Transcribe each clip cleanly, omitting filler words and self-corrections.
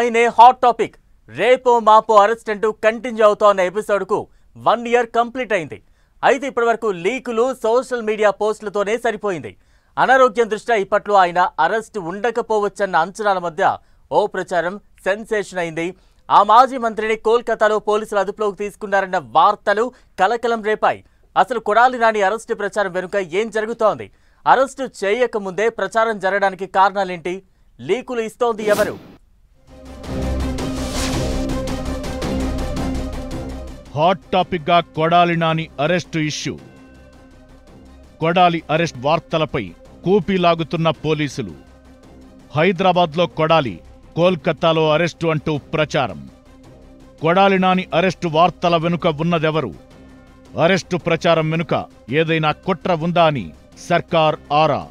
అయినే hot topic రేపో మాపో అరెస్ట్ అంటూ కంటిన్యూ అవుతోన్న ఎపిసోడ్కు 1 ఇయర్ కంప్లీట్ అయింది. అయితే ఇప్పటివరకు లీకులు సోషల్ మీడియా పోస్టులతోనే సరిపోయింది. అనారోగ్యం దృష్ట్యా ఇప్పట్లో ఆయన అరెస్ట్ ఉండకపోవచ్చన్న అంచనాల మధ్య ఓ ప్రచారం సెన్సేషన్ అయింది. ఆ మాజీ మంత్రిని కోల్కతాలో పోలీసులు అదుపులోకి తీసుకున్నారన్న వార్తలు కలకలం రేపాయి. అసలు కొడాలి నాని అరెస్టు ప్రచారం వెనుక ఏం జరుగుతోంది? అరెస్టు చేయకముందే ప్రచారం జరగడానికి కారణాలేంటి? లీకులు ఇస్తోంది ఎవరు? హాట్ టాపిక్ గా Kodali Nani arrest issue. Kodali arrest వార్తలపై కూపీలాగుతున్న పోలీసులు. హైదరాబాద్లో కొడాలి, కోల్కతాలో అరెస్టు అంటూ ప్రచారం. కొడాలి నాని అరెస్టు వార్తల వెనుక ఉన్నదెవరు? అరెస్టు ప్రచారం వెనుక ఏదైనా కుట్ర ఉందా అని సర్కార్ ఆరా.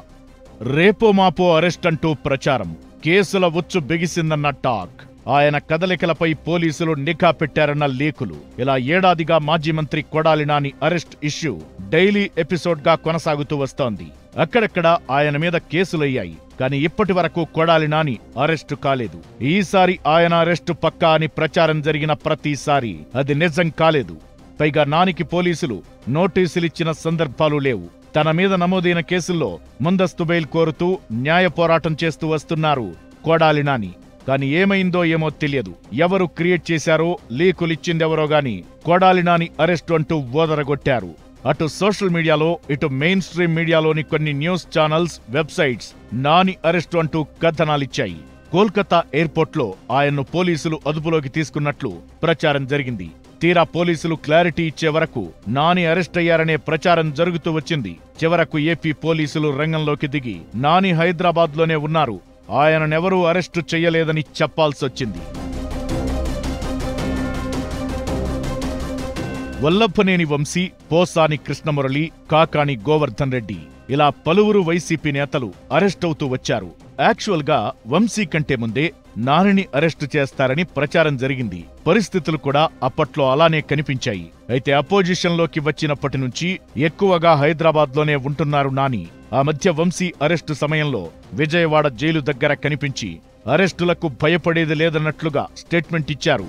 రేపో మాపో అరెస్ట్ అంటూ ప్రచారం. కేసుల ఉచ్చు బిగిసిందన్న టాక్. ఆయన కదలికలపై పోలీసులు నిఘా పెట్టారన్న లీకులు. ఇలా ఏడాదిగా మాజీ మంత్రి Kodali Nani arrest issue daily episode గా కొనసాగుతూ వస్తోంది. అక్కడక్కడ ఆయన మీద కేసులయ్యాయి. కానీ ఇప్పటి వరకు కొడాలి నాని అరెస్టు కాలేదు. ఈసారి ఆయన అరెస్టు పక్కా అని ప్రచారం జరిగిన ప్రతిసారి అది నిజం కాలేదు. పైగా నానికి పోలీసులు నోటీసులిచ్చిన సందర్భాలు లేవు. తన మీద నమోదైన కేసుల్లో ముందస్తు బెయిల్ కోరుతూ న్యాయ పోరాటం చేస్తూ వస్తున్నారు కొడాలి నాని. కానీ ఏమైందో ఏమో తెలియదు. ఎవరు క్రియేట్ చేశారో, లీకులిచ్చిందెవరో గాని కొడాలి నాని అరెస్టు అంటూ ఓదరగొట్టారు. అటు సోషల్ మీడియాలో, ఇటు మెయిన్ స్ట్రీమ్ మీడియాలోని కొన్ని news channels, websites Nani arrest అంటూ కథనాలిచ్చాయి. కోల్కతా ఎయిర్పోర్ట్లో ఆయన్ను పోలీసులు అదుపులోకి తీసుకున్నట్లు ప్రచారం జరిగింది. తీరా పోలీసులు క్లారిటీ ఇచ్చే వరకు నాని అరెస్ట్ అయ్యారనే ప్రచారం జరుగుతూ వచ్చింది. చివరకు ఏపీ పోలీసులు రంగంలోకి దిగి నాని హైదరాబాద్లోనే ఉన్నారు, ఆయననెవరూ అరెస్టు చెయ్యలేదని చెప్పాల్సొచ్చింది. వల్లభనేని వంశీ, పోసాని కృష్ణమురళి, కాకాని గోవర్ధన్ రెడ్డి ఇలా పలువురు వైసీపీ నేతలు అరెస్టవుతూ వచ్చారు. యాక్చువల్ గా వంశీ కంటే ముందే నానిని అరెస్టు చేస్తారని ప్రచారం జరిగింది. పరిస్థితులు కూడా అప్పట్లో అలానే కనిపించాయి. అయితే అపోజిషన్లోకి వచ్చినప్పటి నుంచి ఎక్కువగా హైదరాబాద్లోనే ఉంటున్నారు నాని. ఆ మధ్య వంశీ అరెస్టు సమయంలో విజయవాడ జైలు దగ్గర కనిపించి అరెస్టులకు భయపడేది లేదన్నట్లుగా స్టేట్మెంట్ ఇచ్చారు.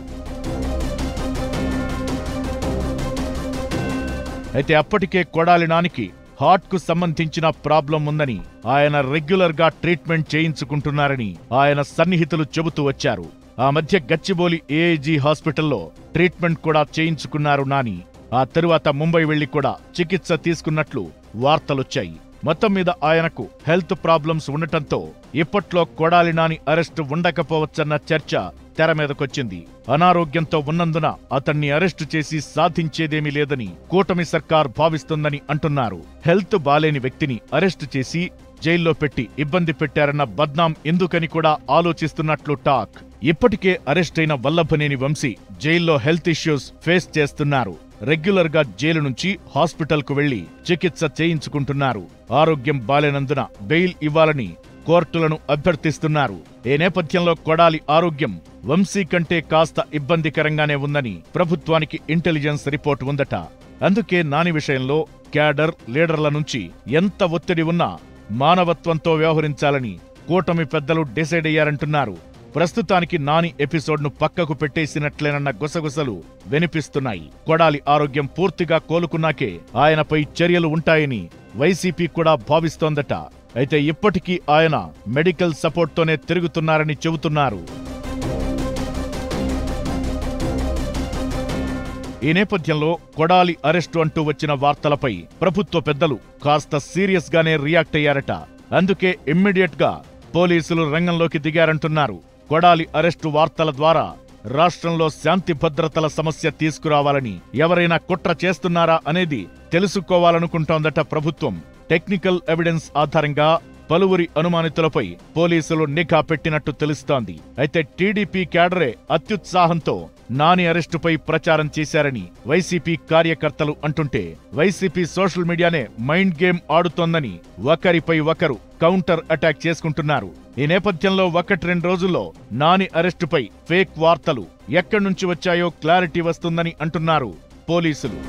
అయితే అప్పటికే కొడాలి నానికి హార్ట్ కు సంబంధించిన ప్రాబ్లం ఉందని, ఆయన రెగ్యులర్ గా ట్రీట్మెంట్ చేయించుకుంటున్నారని ఆయన సన్నిహితులు చెబుతూ వచ్చారు. ఆ మధ్య గచ్చిబౌలి ఏఐజీ హాస్పిటల్లో ట్రీట్మెంట్ కూడా చేయించుకున్నారు నాని. ఆ తరువాత ముంబై వెళ్లి కూడా చికిత్స తీసుకున్నట్లు వార్తలొచ్చాయి. మొత్తం మీద ఆయనకు హెల్త్ ప్రాబ్లమ్స్ ఉండటంతో ఇప్పట్లో కొడాలి నాని అరెస్టు ఉండకపోవచ్చన్న చర్చ తెర మీదకొచ్చింది. అనారోగ్యంతో ఉన్నందున అతన్ని అరెస్టు చేసి సాధించేదేమీ లేదని కూటమి సర్కార్ భావిస్తుందని అంటున్నారు. హెల్త్ బాలేని వ్యక్తిని అరెస్టు చేసి జైల్లో పెట్టి ఇబ్బంది పెట్టారన్న బద్నాం ఎందుకని కూడా ఆలోచిస్తున్నట్లు టాక్. ఇప్పటికే అరెస్టైన వల్లభనేని వంశీ జైల్లో హెల్త్ ఇష్యూస్ ఫేస్ చేస్తున్నారు. రెగ్యులర్ గా జైలు నుంచి హాస్పిటల్ కు వెళ్లి చికిత్స చేయించుకుంటున్నారు. ఆరోగ్యం బాలేనందున బెయిల్ ఇవ్వాలని కోర్టులను అభ్యర్థిస్తున్నారు. ఈ నేపథ్యంలో కొడాలి ఆరోగ్యం వంశీ కంటే కాస్త ఇబ్బందికరంగానే ఉందని ప్రభుత్వానికి ఇంటెలిజెన్స్ రిపోర్ట్ ఉందట. అందుకే నాని విషయంలో క్యాడర్, లీడర్ల నుంచి ఎంత ఒత్తిడి ఉన్నా మానవత్వంతో వ్యవహరించాలని కూటమి పెద్దలు డిసైడ్ అయ్యారంటున్నారు. ప్రస్తుతానికి నాని ఎపిసోడ్ను పక్కకు పెట్టేసినట్లేనన్న గుసగుసలు వినిపిస్తున్నాయి. కొడాలి ఆరోగ్యం పూర్తిగా కోలుకున్నాకే ఆయనపై చర్యలు ఉంటాయని వైసీపీ కూడా భావిస్తోందట. అయితే ఇప్పటికీ ఆయన మెడికల్ సపోర్ట్తోనే తిరుగుతున్నారని చెబుతున్నారు. ఈ నేపథ్యంలో కొడాలి అరెస్టు అంటూ వచ్చిన వార్తలపై ప్రభుత్వ పెద్దలు కాస్త సీరియస్ గానే రియాక్ట్ అయ్యారట. అందుకే ఇమ్మీడియట్ గా పోలీసులు రంగంలోకి దిగారంటున్నారు. కొడాలి అరెస్టు వార్తల ద్వారా రాష్ట్రంలో శాంతి భద్రతల సమస్య తీసుకురావాలని, ఎవరైనా కుట్ర చేస్తున్నారా అనేది తెలుసుకోవాలనుకుంటోందట ప్రభుత్వం. టెక్నికల్ ఎవిడెన్స్ ఆధారంగా పలువురి అనుమానితులపై పోలీసులు నిఘా పెట్టినట్టు తెలుస్తోంది. అయితే టీడీపీ క్యాడరే అత్యుత్సాహంతో నాని అరెస్టుపై ప్రచారం చేశారని వైసీపీ కార్యకర్తలు అంటుంటే, వైసీపీ సోషల్ మీడియానే మైండ్ గేమ్ ఆడుతోందని ఒకరిపై ఒకరు కౌంటర్ అటాక్ చేసుకుంటున్నారు. ఈ నేపథ్యంలో 1-2 రోజుల్లో నాని అరెస్టుపై ఫేక్ వార్తలు ఎక్కడి నుంచి వచ్చాయో క్లారిటీ వస్తుందని అంటున్నారు పోలీసులు.